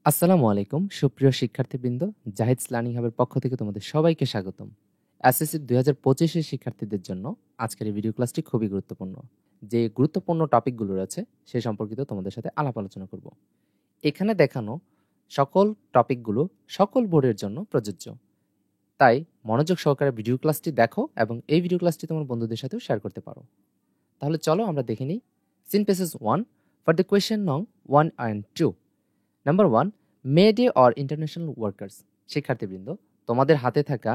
আসসালামু আলাইকুম সুপ্রিয় শিক্ষার্থীবৃন্দ, জাহিদস লার্নিং হাবের পক্ষ থেকে তোমাদের সবাইকে স্বাগতম। এসএসসি 2025 এর শিক্ষার্থীদের জন্য আজকের এই ভিডিও ক্লাসটি খুবই গুরুত্বপূর্ণ। যে গুরুত্বপূর্ণ টপিকগুলো রয়েছে সে সম্পর্কিত তোমাদের সাথে আলাপ আলোচনা করব। এখানে দেখানো সকল টপিকগুলো সকল বোর্ডের জন্য প্রযোজ্য, তাই মনোযোগ সহকারে ভিডিও ক্লাসটি দেখো এবং এই ভিডিও ক্লাসটি তোমার বন্ধুদের সাথেও শেয়ার করতে পারো। তাহলে চলো আমরা দেখে নিই seen passage 1 for the question নং 1 and 2। Number 1, May Day or international workers. শিক্ষার্থীবৃন্দ, তোমাদের হাতে থাকা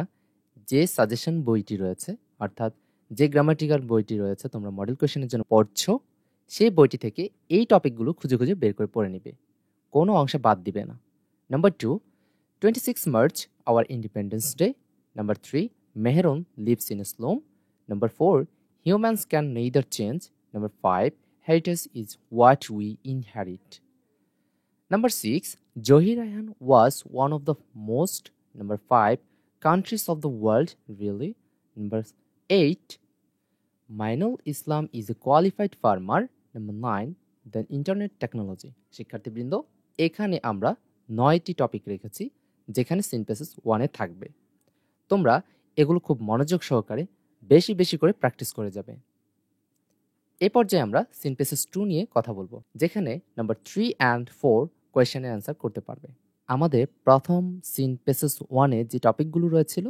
যে সাজেশন বইটি রয়েছে, অর্থাৎ যে গ্রামাটিক্যাল বইটি রয়েছে তোমরা মডেল কোয়েশ্চেনের জন্য পড়ছো, সেই বইটি থেকে এই টপিকগুলো খুঁজে খুঁজে বের করে পড়ে নিবে, কোনো অংশে বাদ দিবে না। Number 2, 26 March our independence day. Number 3, Mehrun lives in slum. Number 4, humans can neither change. Number 5, heritage is what we inherit. Number 6, Johir Rayhan was one of the most. Number 5, countries of the world, really. Number 8, Mainul Islam is a qualified farmer. Number 9, the internet technology. শিক্ষার্থীবৃন্দ, এখানে আমরা 9টি topic রেখেছি যেখানে synthesis 1-এ থাকবে। তোমরা এগুলো খুব মনোযোগ সহকারে বেশি বেশি করে প্র্যাকটিস করে যাবে। এই পর্যায়ে আমরা সিনথেসিস 2 নিয়ে কথা বলবো, যেখানে নাম্বার 3 and 4 কোয়েশ্চেনের অ্যান্সার করতে পারবে। আমাদের প্রথম সিনথেসিস 1-এ যে টপিকগুলো রয়েছিল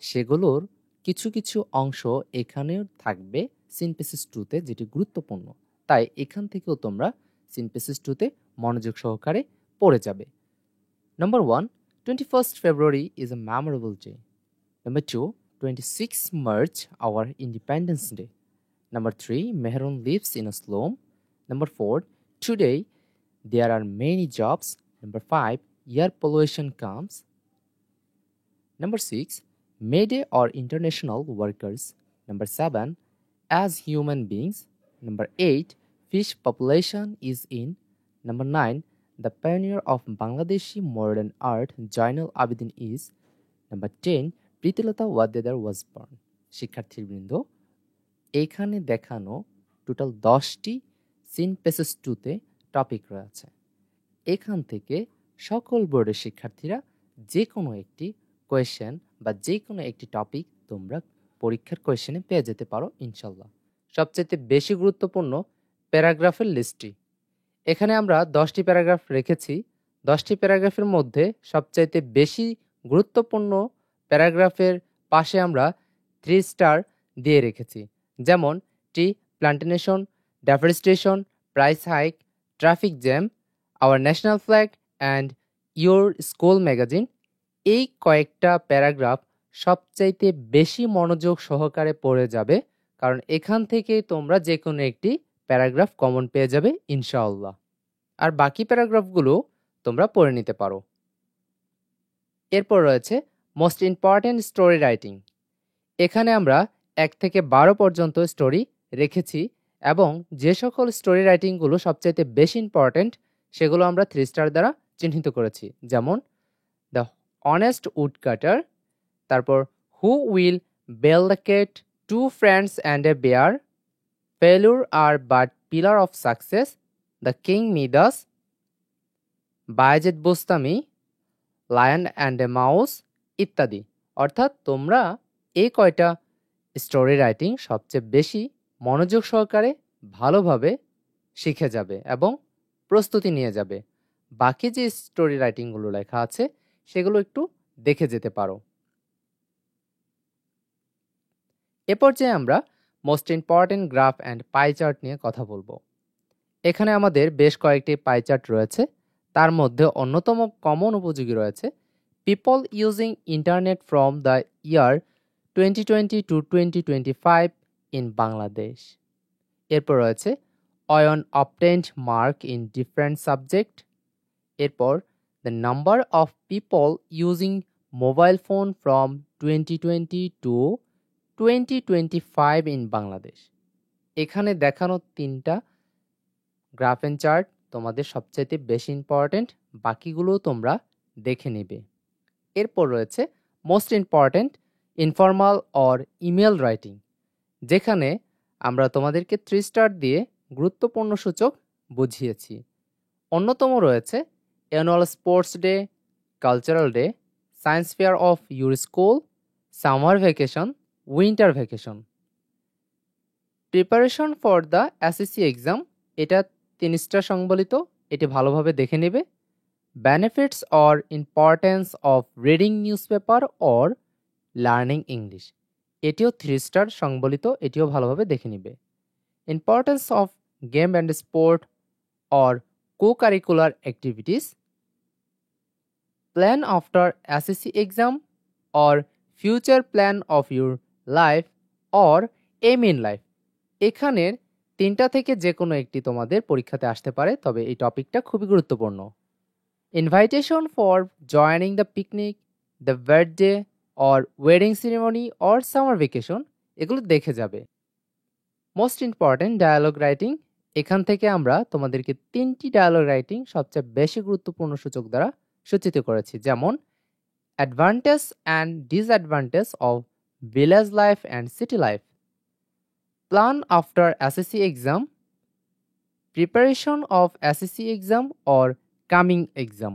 সেগুলোর কিছু কিছু অংশ এখানেও থাকবে সিনথেসিস 2-তে, যেটি গুরুত্বপূর্ণ। তাই এখান থেকেও তোমরা সিনথেসিস 2-তে মনোযোগ সহকারে পড়ে যাবে। Number 1, 21st February is a memorable day. Number 2, 26 March our Independence Day. Number 3, Mehrun lives in a slum. Number 4, today there are many jobs. Number 5, air pollution comes. Number 6, May Day or international workers. Number 7, as human beings. Number 8, fish population is in. Number 9, the pioneer of Bangladeshi modern art Jainal Abidin is. Number 10, Pritilata Waddedar was born. শিক্ষার্থীবৃন্দ, এখানে দেখানো total 10টি synthesis 2-তে topic রয়েছে। এখান থেকে সকল বোর্ডের শিক্ষার্থীরা যে কোনো একটি কোয়েশ্চেন বা যে কোনো একটি টপিক তোমরা পরীক্ষার কোয়েশ্চেনে পেয়ে যেতে পারো ইনশাল্লাহ। সবচেয়ে বেশি গুরুত্বপূর্ণ প্যারাগ্রাফের লিস্টটি। এখানে আমরা 10টি প্যারাগ্রাফ রেখেছি। 10টি প্যারাগ্রাফের মধ্যে সবচাইতে বেশি গুরুত্বপূর্ণ প্যারাগ্রাফের পাশে আমরা 3 স্টার দিয়ে রেখেছি, যেমন টি plantation, deforestation, price hike, traffic jam, our national flag and your school magazine. এই কয়েকটা প্যারাগ্রাফ সবচাইতে বেশি মনোযোগ সহকারে পড়ে যাবে, কারণ এখান থেকে তোমরা যে কোনো একটি প্যারাগ্রাফ কমন পেয়ে যাবে ইনশাআল্লাহ। আর বাকি প্যারাগ্রাফগুলো তোমরা পড়ে নিতে পারো। এরপর রয়েছে মোস্ট ইম্পর্ট্যান্ট স্টোরি রাইটিং। এখানে আমরা 1 থেকে 12 পর্যন্ত স্টোরি রেখেছি এবং যে সকল স্টোরি রাইটিংগুলো সবচাইতে বেশি ইম্পর্ট্যান্ট সেগুলো আমরা 3 স্টার দ্বারা চিহ্নিত করেছি, যেমন দ্য অনেস্ট উডকাটার, তারপর who will bell the cat, two friends and a bear, failure are but pillar of success, the king Midas, Bayezid Bostami, lion and a mouse ইত্যাদি। অর্থাৎ তোমরা এই কয়টা স্টোরি রাইটিং সবচেয়ে বেশি মনোযোগ সহকারে ভালোভাবে শিখে যাবে এবং প্রস্তুতি নিয়ে যাবে। বাকি যে স্টোরি রাইটিংগুলো লেখা আছে সেগুলো একটু দেখে যেতে পারো। এ পর্যায়ে আমরা most important graph and pie chart নিয়ে কথা বলবো। এখানে আমাদের বেশ কয়েকটি পাই চার্ট রয়েছে, তার মধ্যে অন্যতম কমন উপযোগী রয়েছে people using internet from the year 2020 to 2025 in Bangladesh. এরপর রয়েছে অয়ন obtained mark in different subject. এরপর the number of people using mobile phone from 2020 to 2025 in Bangladesh. এখানে দেখানো 3টা গ্রাফ অ্যান্ড চার্ট তোমাদের সবচাইতে বেশি ইম্পর্ট্যান্ট, বাকিগুলো তোমরা দেখে নেবে। এরপর রয়েছে most important informal or email writing, যেখানে আমরা তোমাদেরকে 3 স্টার দিয়ে গুরুত্বপূর্ণ সূচক বুঝিয়েছি। অন্যতম রয়েছে annual sports day, cultural day, science fair of your school, summer vacation, winter vacation. Preparation for the SSC exam, এটা 3 স্টার সংবলিত, এটি ভালোভাবে দেখে নেবে। Benefits or importance of reading news paper or learning English, এটিও 3 স্টার সংবলিত, এটিও ভালোভাবে দেখে নিবে। Importance of game and sport or co-curricular activities, plan after SSC exam or future plan of your life or aim in life, এখানের 3টা থেকে যে কোনো একটি তোমাদের পরীক্ষাতে আসতে পারে, তবে এই টপিকটা খুবই গুরুত্বপূর্ণ। Invitation for joining the picnic, the birthday or wedding ceremony or summer vacation, এগুলো দেখে যাবে। মোস্ট ইম্পর্টেন্ট ডায়ালগ রাইটিং, এখান থেকে আমরা তোমাদেরকে 3টি ডায়ালগ রাইটিং সবচেয়ে বেশি গুরুত্বপূর্ণ সূচক দ্বারা সূচিত করেছি, যেমন advantage and disadvantage of village life and city life, plan after SSC exam, preparation of SSC exam or coming exam.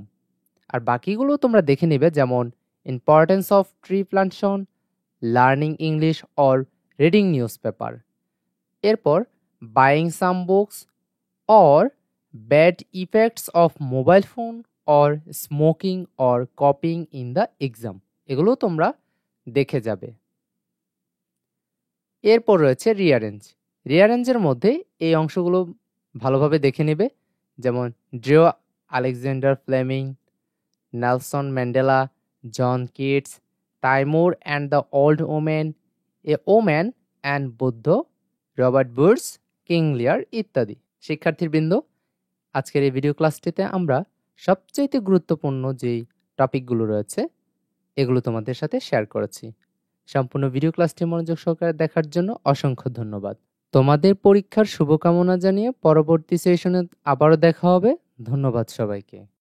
আর বাকিগুলো তোমরা দেখে নেবে, যেমন importance of tree plantation, learning English or reading news paper. এরপর buying some books or bad effects of mobile phone or smoking or copying in the exam, এগুলো তোমরা দেখে যাবে। এরপর রয়েছে রিয়ারেঞ্জ। রিয়ারেঞ্জের মধ্যে এই অংশগুলো ভালোভাবে দেখে নেবে, যেমন ড্রেও Alexander Fleming, Nelson Mandela, John Keats, Taimur and the old women, a woman and Buddha, Robert Burns, King Lear ইত্যাদি। শিক্ষার্থীবৃন্দ, আজকের এই ভিডিও ক্লাসটিতে আমরা সবচাইতে গুরুত্বপূর্ণ যেই টপিকগুলো রয়েছে এগুলো তোমাদের সাথে শেয়ার করেছি। সম্পূর্ণ ভিডিও ক্লাসটি মনোযোগ সহকারে দেখার জন্য অসংখ্য ধন্যবাদ। তোমাদের পরীক্ষার শুভকামনা জানিয়ে পরবর্তী সেশনে আবারও দেখা হবে। ধন্যবাদ সবাইকে।